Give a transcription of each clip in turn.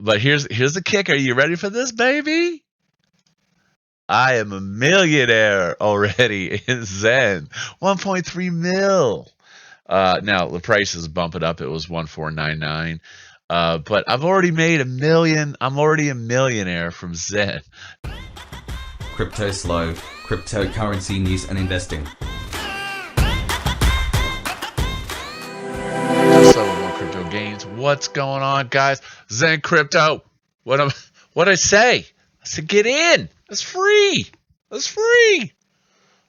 But here's the kicker. Are you ready for this, baby? I am a millionaire already in Zen. 1.3 mil. Now the price is bumping up. It was 1,499. But I've already made $1 million. I'm already a millionaire from Zen. Cryptoslo, cryptocurrency news and investing. So more crypto gains. What's going on, guys? Zen Crypto. What I say? I said get in. It's free. It's free.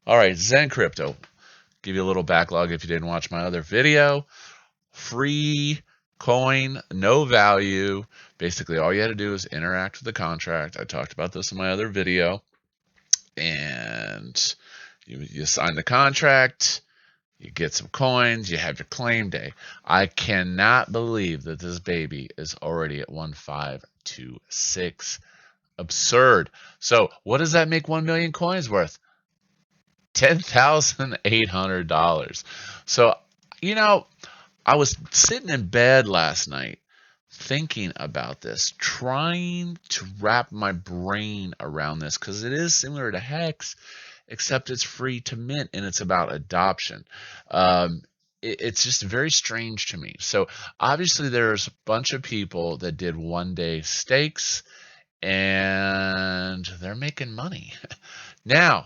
All right, Zen Crypto. Give you a little backlog if you didn't watch my other video. Free coin, no value. Basically, all you had to do is interact with the contract. I talked about this in my other video. And you sign the contract. You get some coins, you have your claim day. I cannot believe that this baby is already at 1,526. Absurd. So what does that make 1 million coins worth? $10,800. So, I was sitting in bed last night thinking about this, trying to wrap my brain around this, because it is similar to Hex, except it's free to mint and it's about adoption. It's just very strange to me. So obviously there's a bunch of people that did one-day stakes and they're making money. Now,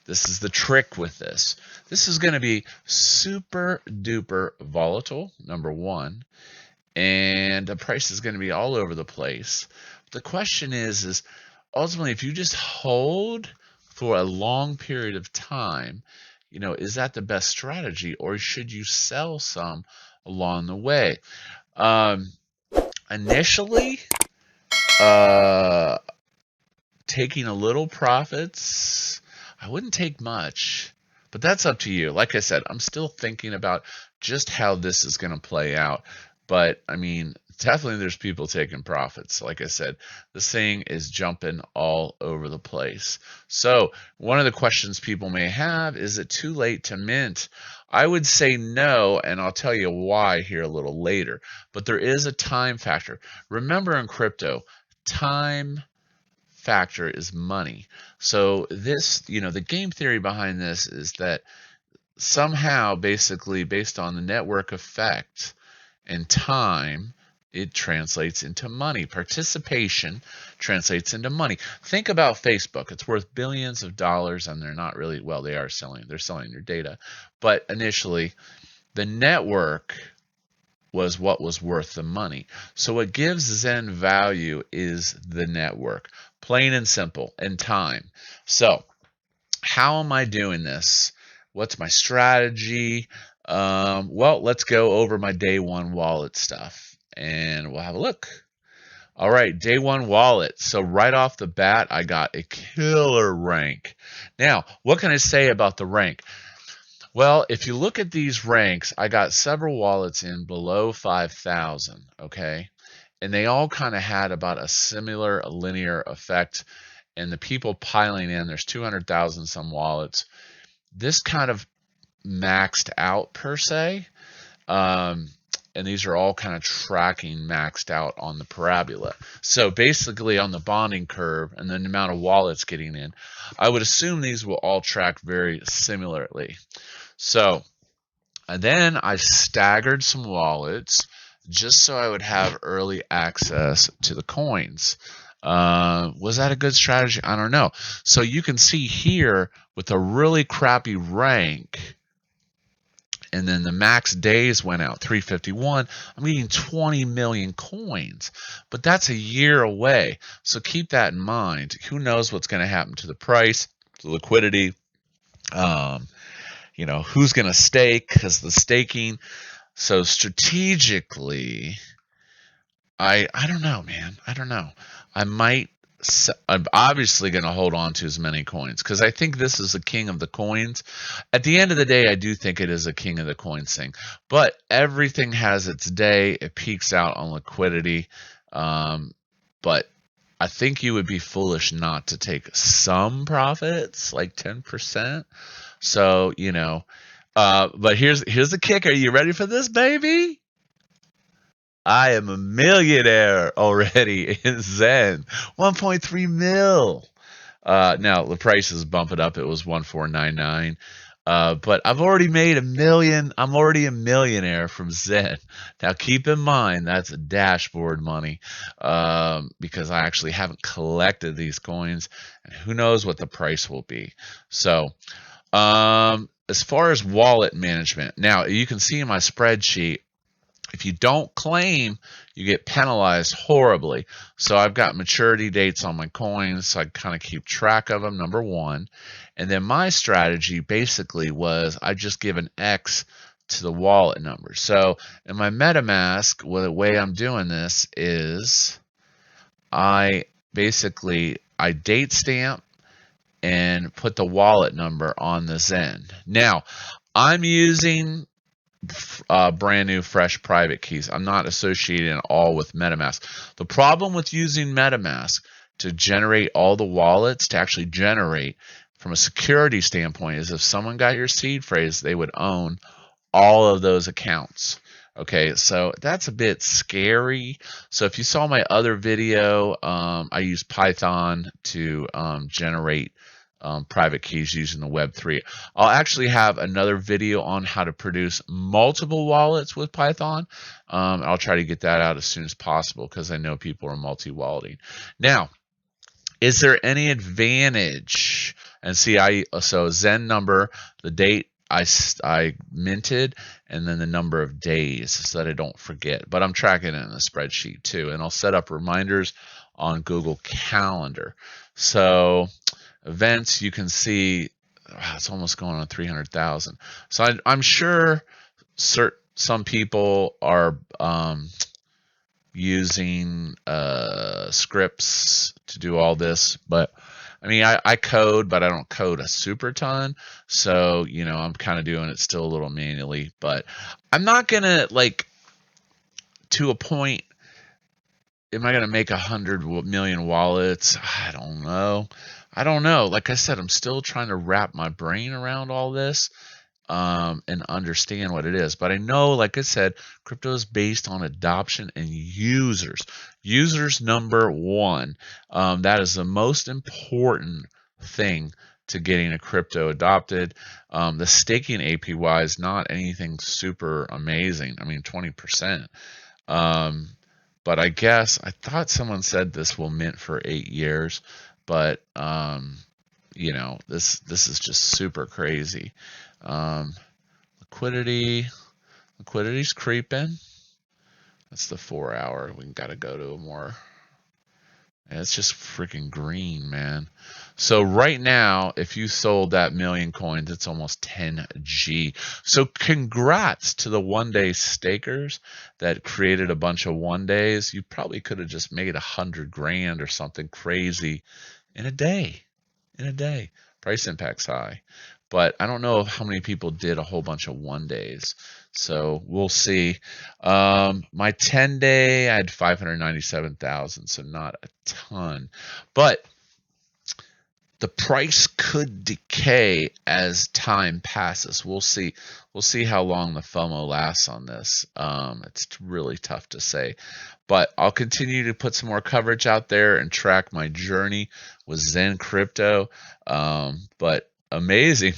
this is the trick with this. This is going to be super duper volatile, number one, and the price is going to be all over the place. The question is ultimately, if you just hold for a long period of time, is that the best strategy, or should you sell some along the way? Initially, taking a little profits, I wouldn't take much, but that's up to you. Like I said, I'm still thinking about just how this is going to play out. But I mean, definitely there's people taking profits. Like I said, this thing is jumping all over the place. So one of the questions people may have, is it too late to mint? I would say no, and I'll tell you why here a little later. But there is a time factor. Remember, in crypto, time factor is money. So this, the game theory behind this is that somehow, basically based on the network effect and time, it translates into money. Participation translates into money. Think about Facebook. It's worth billions of dollars, and they're not really, well, they're selling their data. But initially, the network was what was worth the money. So what gives Zen value is the network, plain and simple, and time. So how am I doing this? What's my strategy? Well, let's go over my day one wallet stuff and we'll have a look. All right, day one wallet. So right off the bat, I got a killer rank. Now, what can I say about the rank? Well, if you look at these ranks, I got several wallets in below 5,000, okay? And they all kind of had about a similar linear effect. And the people piling in, there's 200,000 some wallets. This kind of maxed out per se, and these are all kind of tracking maxed out on the parabola. So basically on the bonding curve and the amount of wallets getting in, I would assume these will all track very similarly. So and then I staggered some wallets just so I would have early access to the coins. Was that a good strategy? I don't know. So you can see here with a really crappy rank, and then the max days went out, 351. I'm getting 20 million coins, but that's a year away. So keep that in mind. Who knows what's going to happen to the price, the liquidity, who's going to stake, because the staking. So strategically, I don't know, man. I don't know. I'm obviously going to hold on to as many coins because I think this is the king of the coins. At the end of the day, I do think it is a king of the coins thing. But everything has its day. It peaks out on liquidity. But I think you would be foolish not to take some profits, like 10%. So, but here's the kicker. Are you ready for this, baby? I am a millionaire already in Zen. 1.3 mil. Now the price is bumping up. It was 1,499. But I've already made $1 million. I'm already a millionaire from Zen. Now keep in mind that's a dashboard money, because I actually haven't collected these coins, and who knows what the price will be. So, as far as wallet management, now you can see in my spreadsheet, if you don't claim, you get penalized horribly. So I've got maturity dates on my coins, so I kind of keep track of them, number one. And then my strategy basically was I just give an X to the wallet number. So in my MetaMask, well, the way I'm doing this is I date stamp and put the wallet number on this end. Now, I'm using brand new fresh private keys. I'm not associated at all with MetaMask. The problem with using MetaMask to generate all the wallets, to actually generate from a security standpoint, is if someone got your seed phrase, they would own all of those accounts. Okay, so that's a bit scary. So if you saw my other video, I use Python to generate private keys using the Web3. I'll actually have another video on how to produce multiple wallets with Python. I'll try to get that out as soon as possible because I know people are multi-walleting. Now, is there any advantage? And see, so Zen number, the date I minted, and then the number of days so that I don't forget. But I'm tracking it in the spreadsheet too, and I'll set up reminders on Google Calendar. So events, you can see, wow, it's almost going on 300,000. So I'm sure some people are using scripts to do all this, but I mean, I code, but I don't code a super ton. So, you know, I'm kind of doing it still a little manually, but I'm not going to, like, to a point, am I going to make 100 million wallets? I don't know. Like I said, I'm still trying to wrap my brain around all this and understand what it is. But I know, like I said, crypto is based on adoption and users. Users number one. That is the most important thing to getting a crypto adopted. The staking APY is not anything super amazing. I mean, 20%. But I thought someone said this will mint for 8 years. But you know, this is just super crazy. Liquidity's creeping. That's the 4 hour. We gotta go to a more. It's just freaking green, man. So right now, if you sold that million coins, it's almost 10G. So congrats to the one-day stakers that created a bunch of one-days. You probably could have just made 100 grand or something crazy in a day. Price impact's high. But I don't know how many people did a whole bunch of one-days. So we'll see. My 10-day, I had 597,000, so not a ton. But the price could decay as time passes. We'll see. We'll see how long the FOMO lasts on this. It's really tough to say. But I'll continue to put some more coverage out there and track my journey with Zen Crypto. But amazing.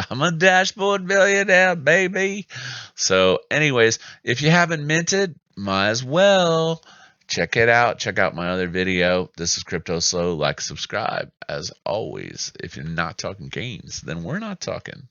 I'm a dashboard millionaire, baby. So anyways, if you haven't minted, might as well check it out. Check out my other video. This is Cryptoslo. Like, subscribe. As always, if you're not talking gains, then we're not talking.